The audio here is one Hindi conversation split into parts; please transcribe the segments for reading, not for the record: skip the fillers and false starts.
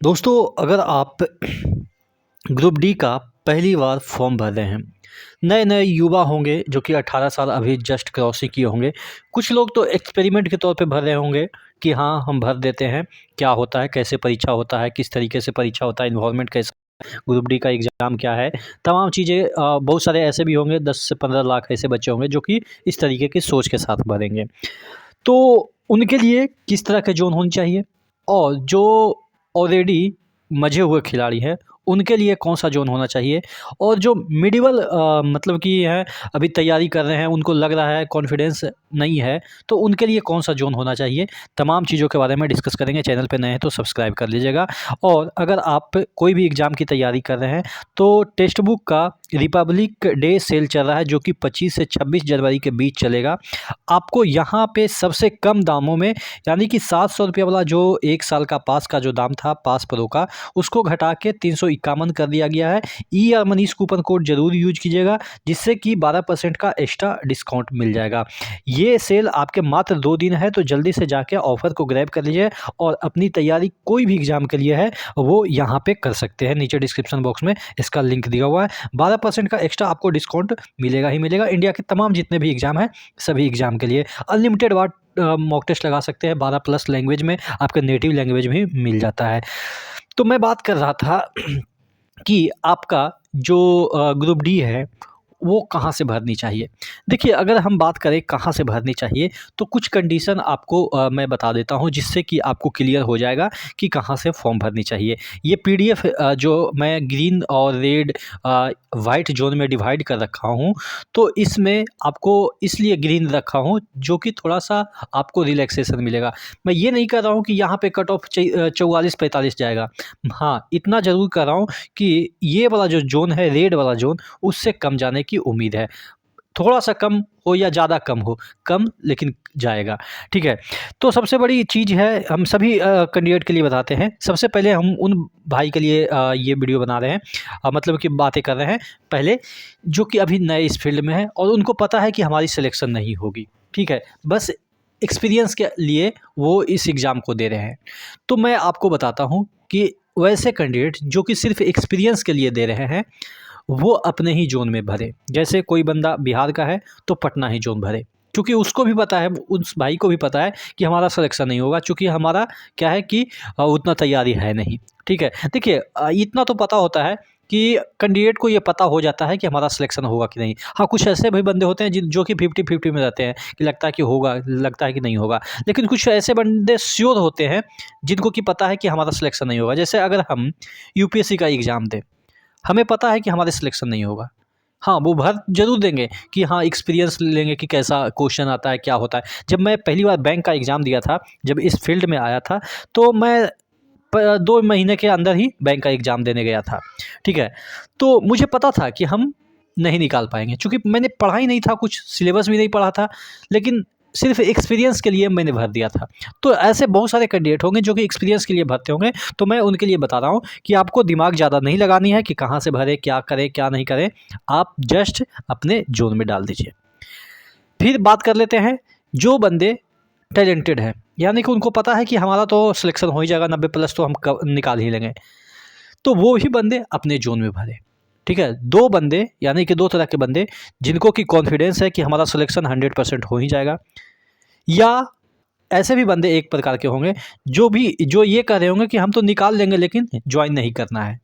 दोस्तों, अगर आप ग्रुप डी का पहली बार फॉर्म भर रहे हैं, नए नए युवा होंगे जो कि 18 साल अभी जस्ट क्रॉस ही किए होंगे। कुछ लोग तो एक्सपेरिमेंट के तौर पे भर रहे होंगे कि हाँ, हम भर देते हैं, क्या होता है, कैसे परीक्षा होता है, किस तरीके से परीक्षा होता है, इन्वायरमेंट कैसा, ग्रुप डी का एग्ज़ाम क्या है, तमाम चीज़ें। बहुत सारे ऐसे भी होंगे, 10 से 15 लाख ऐसे बच्चे होंगे जो कि इस तरीके की सोच के साथ भरेंगे। तो उनके लिए किस तरह के ज़ोन होने चाहिए, और जो ऑलरेडी मँझे हुए खिलाड़ी हैं, उनके लिए कौन-सा ज़ोन होना चाहिए, और जो मिडल मतलब कि हैं, अभी तैयारी कर रहे हैं, उनको लग रहा है कॉन्फिडेंस नहीं है, तो उनके लिए कौन-सा ज़ोन होना चाहिए, तमाम चीज़ों के बारे में डिस्कस करेंगे। चैनल पे नए हैं तो सब्सक्राइब कर लीजिएगा। और अगर आप कोई भी एग्ज़ाम की तैयारी कर रहे हैं, तो टेक्स्ट बुक का रिपब्लिक डे सेल चल रहा है, जो कि 25 से 26 जनवरी के बीच चलेगा। आपको यहाँ पे सबसे कम दामों में, यानी कि 700 रुपये वाला जो 1 साल का पास का जो दाम था, पास प्रो का, उसको घटा के 351 कर दिया गया है। ई या मनीष कूपन कोड ज़रूर यूज कीजिएगा, जिससे कि 12% का एक्स्ट्रा डिस्काउंट मिल जाएगा। ये सेल आपके मात्र 2 दिन है, तो जल्दी से जाके ऑफ़र को ग्रैब कर लीजिए और अपनी तैयारी कोई भी एग्ज़ाम के लिए है, वो यहाँ पे कर सकते हैं। नीचे डिस्क्रिप्शन बॉक्स में इसका लिंक दिया हुआ है। 12% का एक्स्ट्रा आपको डिस्काउंट मिलेगा ही मिलेगा। इंडिया के तमाम जितने भी एग्ज़ाम हैं, सभी एग्ज़ाम के लिए अनलिमिटेड बार मॉक टेस्ट लगा सकते हैं। 12 प्लस लैंग्वेज में, आपके नेटिव लैंग्वेज भी मिल जाता है। तो मैं बात कर रहा था कि आपका जो ग्रुप डी है, वो कहाँ से भरनी चाहिए। देखिए, अगर हम बात करें कहाँ से भरनी चाहिए, तो कुछ कंडीशन आपको मैं बता देता हूँ, जिससे कि आपको क्लियर हो जाएगा कि कहाँ से फॉर्म भरनी चाहिए। ये पीडीएफ जो मैं ग्रीन और रेड वाइट ज़ोन में डिवाइड कर रखा हूँ, तो इसमें आपको इसलिए ग्रीन रखा हूँ, जो कि थोड़ा-सा आपको रिलैक्सेशन मिलेगा। मैं ये नहीं कर रहा हूँ कि यहाँ पे कट ऑफ 44-45 जाएगा। हाँ, इतना ज़रूर कर रहा हूँ कि ये वाला जो ज़ोन है, रेड वाला ज़ोन, उससे कम जाने की उम्मीद है। थोड़ा-सा कम हो या ज़्यादा कम हो, कम लेकिन जाएगा, ठीक है? तो सबसे बड़ी चीज़ है, हम सभी कैंडिडेट के लिए बताते हैं। सबसे पहले हम उन भाई के लिए ये वीडियो बना रहे हैं, मतलब कि बातें कर रहे हैं, पहले, जो कि अभी नए इस फ़ील्ड में हैं और उनको पता है कि हमारी सिलेक्शन नहीं होगी, ठीक है? बस एक्सपीरियंस के लिए वो इस एग्ज़ाम को दे रहे हैं। तो मैं आपको बताता हूँ कि वैसे कैंडिडेट जो कि सिर्फ़ एक्सपीरियंस के लिए दे रहे हैं, वो अपने ही ज़ोन में भरे। जैसे कोई बंदा बिहार का है, तो पटना ही ज़ोन भरे, क्योंकि उसको भी पता है, उस भाई को भी पता है कि हमारा सिलेक्शन नहीं होगा, चूँकि हमारा क्या है कि उतना तैयारी है नहीं, ठीक है? देखिए, इतना तो पता होता है कि कैंडिडेट को ये पता हो जाता है कि हमारा सिलेक्शन होगा कि नहीं। हाँ, कुछ ऐसे भी बंदे होते हैं जो कि 50-50 में रहते हैं, कि लगता है कि होगा, लगता है कि नहीं होगा। लेकिन कुछ ऐसे बंदे श्योर होते हैं, जिनको कि पता है कि हमारा सिलेक्शन नहीं होगा। जैसे अगर हम यूपीएससी का एग्ज़ाम दें, हमें पता है कि हमारे सिलेक्शन नहीं होगा। हाँ, वो भर ज़रूर देंगे कि हाँ, एक्सपीरियंस लेंगे कि कैसा क्वेश्चन आता है, क्या होता है। जब मैं पहली बार बैंक का एग्ज़ाम दिया था, जब इस फ़ील्ड में आया था, तो मैं 2 महीने के अंदर ही बैंक का एग्ज़ाम देने गया था, ठीक है? तो मुझे पता था कि हम नहीं निकाल पाएँगे, चूँकि मैंने पढ़ा ही नहीं था कुछ, सिलेबस भी नहीं पढ़ा था, लेकिन सिर्फ़ एक्सपीरियंस के लिए मैंने भर दिया था। तो ऐसे बहुत सारे कैंडिडेट होंगे जो कि एक्सपीरियंस के लिए भरते होंगे, तो मैं उनके लिए बता रहा हूँ कि आपको दिमाग ज़्यादा नहीं लगानी है कि कहाँ से भरें, क्या करें, क्या नहीं करें। आप जस्ट अपने ज़ोन में डाल दीजिए। फिर बात कर लेते हैं, जो बंदे टैलेंटेड हैं, यानी कि उनको पता है कि हमारा तो सिलेक्शन हो ही जाएगा, 90 प्लस तो हम निकाल ही लेंगे, तो वो ही बंदे अपने ज़ोन में भरें, ठीक है? 2 बंदे, यानी कि 2 तरह के बंदे, जिनको कि कॉन्फिडेंस है कि हमारा सिलेक्शन 100% हो ही जाएगा, या ऐसे भी बंदे एक प्रकार के होंगे जो ये कह रहे होंगे कि हम तो निकाल लेंगे, लेकिन जॉइन नहीं करना है,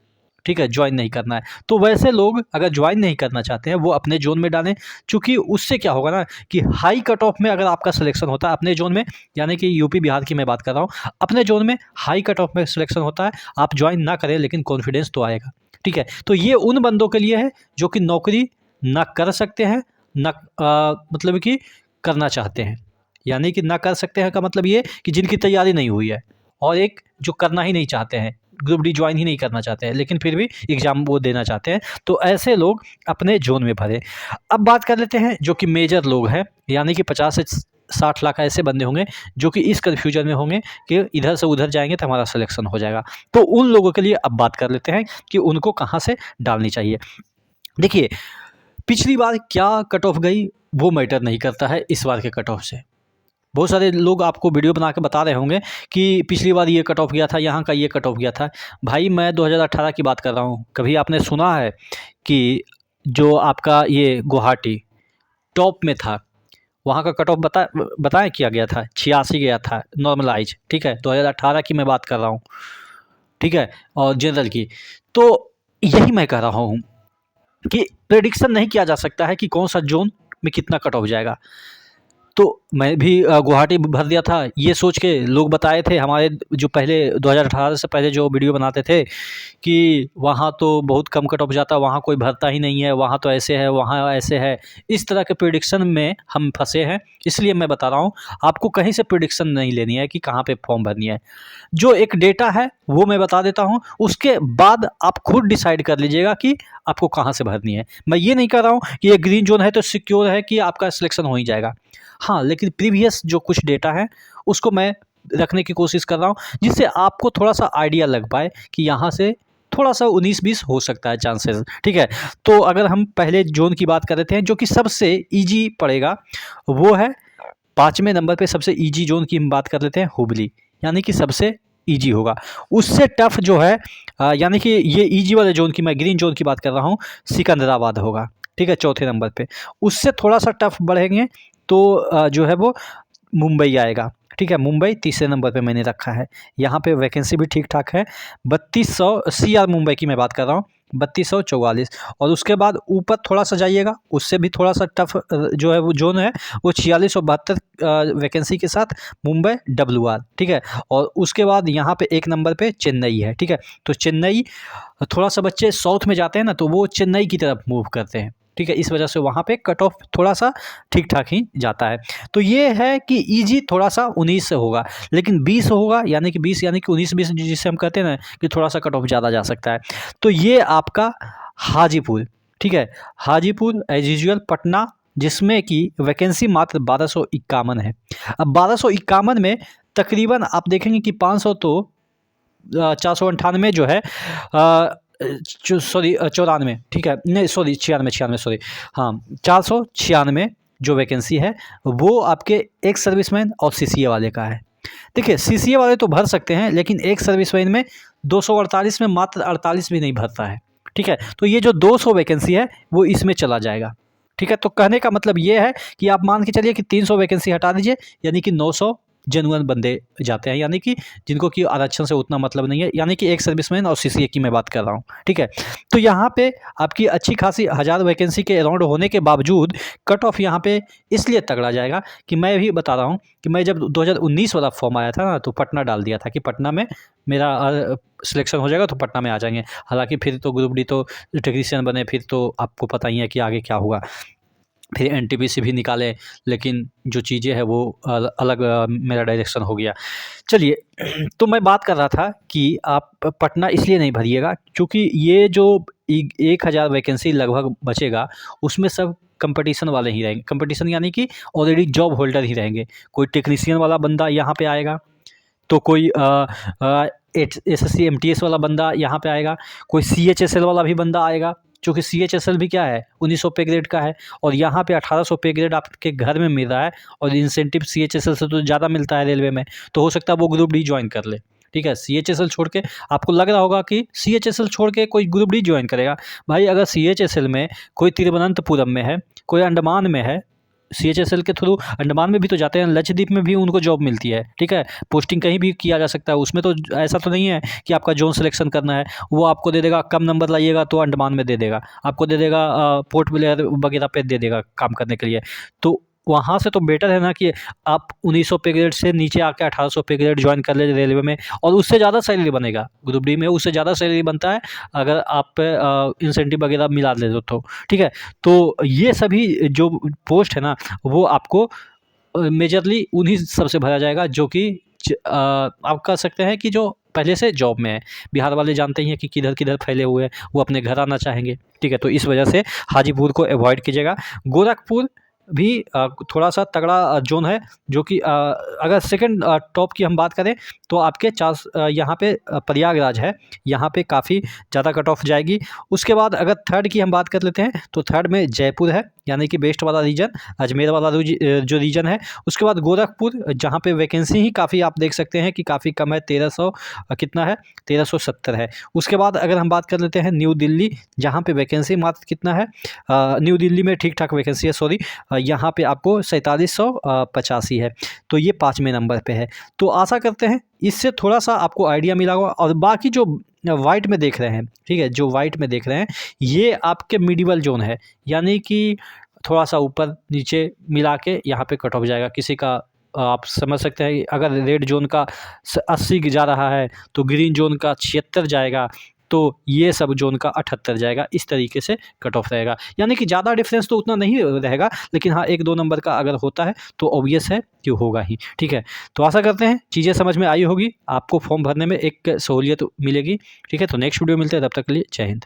ठीक है? जॉइन नहीं करना है। तो वैसे लोग अगर जॉइन नहीं करना चाहते हैं, वो अपने ज़ोन में डालें, चूँकि उससे क्या होगा ना कि हाई कट ऑफ में अगर आपका सिलेक्शन होता है अपने ज़ोन में, यानी कि यूपी, बिहार की मैं बात कर रहा हूँ, अपने ज़ोन में हाई कट ऑफ में सिलेक्शन होता है, आप जॉइन ना करें, लेकिन कॉन्फिडेंस तो आएगा, ठीक है? तो ये उन बंदों के लिए है जो कि नौकरी ना कर सकते हैं, ना मतलब कि करना चाहते हैं। यानी कि ना कर सकते हैं का मतलब ये कि जिनकी तैयारी नहीं हुई है, और एक जो करना ही नहीं चाहते हैं, ग्रुप डी जॉइन ही नहीं करना चाहते हैं, लेकिन फिर भी एग्ज़ाम वो देना चाहते हैं, तो ऐसे लोग अपने ज़ोन में भरें। अब बात कर लेते हैं जो कि मेजर लोग हैं, यानी कि 50 से 60 लाख ऐसे बंदे होंगे जो कि इस कन्फ्यूजन में होंगे कि इधर से उधर जाएँगे तो हमारा सिलेक्शन हो जाएगा। तो उन लोगों के लिए अब बात कर लेते हैं कि उनको कहाँ से डालनी चाहिए। देखिए, पिछली बार क्या कट ऑफ गई, वो मैटर नहीं करता है इस बार के कट ऑफ से। बहुत सारे लोग आपको वीडियो बना के बता रहे होंगे कि पिछली बार ये कट ऑफ गया था, यहाँ का ये कट ऑफ गया था। भाई मैं 2018 की बात कर रहा हूँ। कभी आपने सुना है कि जो आपका ये गुवाहाटी टॉप में था, वहाँ का कट ऑफ बताएं किया गया था, 86 गया था नॉर्मलाइज, ठीक है। 2018 की मैं बात कर रहा हूँ, ठीक है, और जनरल की। तो यही मैं कह रहा हूँ कि प्रेडिक्शन नहीं किया जा सकता है कि कौन सा जोन में कितना कट ऑफ जाएगा। तो मैं भी गुवाहाटी भर दिया था, ये सोच के लोग बताए थे हमारे जो पहले 2018 से पहले जो वीडियो बनाते थे कि वहाँ तो बहुत कम कट ऑफ जाता है, वहाँ कोई भरता ही नहीं है, वहाँ तो ऐसे है, वहाँ ऐसे है। इस तरह के प्रेडिक्शन में हम फंसे हैं। इसलिए मैं बता रहा हूँ, आपको कहीं से प्रेडिक्शन नहीं लेनी है कि कहाँ पे फॉर्म भरनी है। जो एक डेटा है वो मैं बता देता हूँ, उसके बाद आप खुद डिसाइड कर लीजिएगा कि आपको कहाँ से भरनी है। मैं ये नहीं कह रहा हूँ कि ये ग्रीन जोन है तो सिक्योर है कि आपका सिलेक्शन हो ही जाएगा। हाँ, लेकिन प्रीवियस जो कुछ डेटा है उसको मैं रखने की कोशिश कर रहा हूँ, जिससे आपको थोड़ा सा आइडिया लग पाए कि यहाँ से थोड़ा सा 19-20 हो सकता है चांसेस, ठीक है। तो अगर हम पहले जोन की बात कर रहे थे जो कि सबसे ईजी पड़ेगा, वो है 5वें नंबर पे सबसे ईजी जोन की हम बात कर लेते हैं हुबली, यानी कि सबसे ईजी होगा। उससे टफ जो है यानी कि ये ईजी वाले जोन की, मैं ग्रीन जोन की बात कर रहा हूँ, सिकंदराबाद होगा, ठीक है, चौथे नंबर पे। उससे थोड़ा सा टफ बढ़ेंगे तो जो है वो मुंबई आएगा, ठीक है। मुंबई तीसरे नंबर पे मैंने रखा है। यहाँ पे वैकेंसी भी ठीक ठाक है, 3200 CR मुंबई की मैं बात कर रहा हूँ, 3244। और उसके बाद ऊपर थोड़ा सा जाइएगा, उससे भी थोड़ा सा टफ जो है वो जोन है, वो 4672 वैकेंसी के साथ मुंबई WR, ठीक है। और उसके बाद यहाँ पे एक नंबर पे चेन्नई है, ठीक है। तो चेन्नई, थोड़ा सा बच्चे साउथ में जाते हैं ना, तो वो चेन्नई की तरफ मूव करते हैं, ठीक है। इस वजह से वहाँ पे कट ऑफ थोड़ा सा ठीक ठाक ही जाता है। तो ये है कि ईजी थोड़ा सा 19 से होगा, लेकिन 20 होगा, यानी कि 20 यानी कि 19-20 जिसे हम कहते हैं ना कि थोड़ा सा कट ऑफ ज़्यादा जा सकता है। तो ये आपका हाजीपुर, ठीक है। हाजीपुर एज यूजुअल पटना, जिसमें कि वैकेंसी मात्र 1251 है। अब 1251 में तकरीबन आप देखेंगे कि 500 तो 498 जो है, सॉरी 94, ठीक है, नहीं सॉरी 96 सॉरी, हाँ 496 जो वैकेंसी है वो आपके एक्स सर्विसमैन और CCA वाले का है। देखिए CCA वाले तो भर सकते हैं, लेकिन एक्स सर्विसमैन में 248 में मात्र 48 भी नहीं भरता है, ठीक है। तो ये जो 200 वैकेंसी है वो इसमें चला जाएगा, ठीक है। तो कहने का मतलब ये है कि आप मान के चलिए कि 300 वैकेंसी हटा दीजिए, यानी कि 900 जेनुअन बंदे जाते हैं, यानी कि जिनको कि आरक्षण से उतना मतलब नहीं है, यानी कि एक सर्विसमैन और CCA की मैं बात कर रहा हूँ, ठीक है। तो यहाँ पे आपकी अच्छी खासी 1000 वैकेंसी के अराउंड होने के बावजूद कट ऑफ यहाँ पे इसलिए तगड़ा जाएगा कि मैं भी बता रहा हूँ कि मैं जब 2019 वाला फॉर्म आया था ना, तो पटना डाल दिया था कि पटना में मेरा सिलेक्शन हो जाएगा तो पटना में आ जाएंगे। हालांकि फिर तो ग्रुप डी तो टेक्नीशियन बने, फिर तो आपको पता ही है कि आगे क्या हुआ। फिर NTPC भी निकाले, लेकिन जो चीज़ें हैं वो अलग मेरा डायरेक्शन हो गया। चलिए तो मैं बात कर रहा था कि आप पटना इसलिए नहीं भरिएगा क्योंकि ये जो 1000 वैकेंसी लगभग बचेगा, उसमें सब कंपटीशन वाले ही रहेंगे। कंपटीशन यानी कि ऑलरेडी जॉब होल्डर ही रहेंगे। कोई टेक्नीशियन वाला बंदा यहाँ पे आएगा, तो कोई SSC MTS वाला बंदा यहाँ पे आएगा, कोई CHSL वाला भी बंदा आएगा, क्योंकि CHSL भी क्या है 1900 पे ग्रेड का है, और यहाँ पे 1800 पे ग्रेड आपके घर में मिल रहा है, और इंसेंटिव CHSL से तो ज़्यादा मिलता है रेलवे में। तो हो सकता है वो ग्रुप डी ज्वाइन कर ले, ठीक है। CHSL छोड़ के आपको लग रहा होगा कि CHSL छोड़ के कोई ग्रुप डी ज्वाइन करेगा। भाई अगर CHSL में कोई तिरुवनंतपुरम में है, कोई अंडमान में है, CHSL के थ्रू अंडमान में भी तो जाते हैं, लक्षद्वीप में भी उनको जॉब मिलती है, ठीक है। पोस्टिंग कहीं भी किया जा सकता है, उसमें तो ऐसा तो नहीं है कि आपका जोन सिलेक्शन करना है। वो आपको दे देगा, कम नंबर लाइएगा तो अंडमान में दे देगा, आपको दे देगा पोर्ट ब्लेयर वगैरह पे दे देगा काम करने के लिए। तो वहाँ से तो बेटर है ना कि आप 1900 पे ग्रेड से नीचे आके 1800 पे ग्रेड ज्वाइन कर ले रेलवे में, और उससे ज़्यादा सैलरी बनेगा ग्रुप डी में, उससे ज़्यादा सैलरी बनता है अगर आप इंसेंटिव वगैरह मिला ले तो, ठीक है। तो ये सभी जो पोस्ट है ना, वो आपको मेजरली उन्हीं सबसे भरा जाएगा जो कि आप कह सकते हैं कि जो पहले से जॉब में है। बिहार वाले जानते ही हैं कि किधर किधर फैले हुए हैं, वो अपने घर आना चाहेंगे, ठीक है। तो इस वजह से हाजीपुर को अवॉइड कीजिएगा। गोरखपुर भी थोड़ा सा तगड़ा जोन है, जो कि अगर सेकंड टॉप की हम बात करें तो आपके यहाँ पे प्रयागराज है, यहाँ पे काफ़ी ज़्यादा कट ऑफ जाएगी। उसके बाद अगर थर्ड की हम बात कर लेते हैं तो थर्ड में जयपुर है, यानी कि बेस्ट वाला रीजन अजमेर वाला जो रीजन है। उसके बाद गोरखपुर, जहाँ पे वैकेंसी ही काफ़ी आप देख सकते हैं कि काफ़ी कम है, 1300 कितना है, 1370 है। उसके बाद अगर हम बात कर लेते हैं न्यू दिल्ली, जहाँ पे वैकेंसी मात्र कितना है, न्यू दिल्ली में ठीक ठाक वैकेंसी है, सॉरी, यहाँ पे आपको 4785 है। तो ये 5वें नंबर पे है। तो आशा करते हैं इससे थोड़ा सा आपको आइडिया मिला होगा। और बाकी जो वाइट में देख रहे हैं, ठीक है, जो वाइट में देख रहे हैं, ये आपके मिडिवल जोन है, यानी कि थोड़ा सा ऊपर नीचे मिला के यहाँ पे कट ऑफ जाएगा। किसी का आप समझ सकते हैं अगर रेड जोन का 80 जा रहा है तो ग्रीन जोन का 76 जाएगा, तो ये सब जोन का 78 जाएगा। इस तरीके से कट ऑफ रहेगा, यानी कि ज़्यादा डिफरेंस तो उतना नहीं रहेगा, लेकिन हाँ 1-2 नंबर का अगर होता है तो ऑब्वियस है कि होगा ही। ठीक है, तो आशा करते हैं चीज़ें समझ में आई होगी, आपको फॉर्म भरने में एक सहूलियत मिलेगी। ठीक है, तो नेक्स्ट वीडियो मिलते हैं, तब तक के लिए जय हिंद।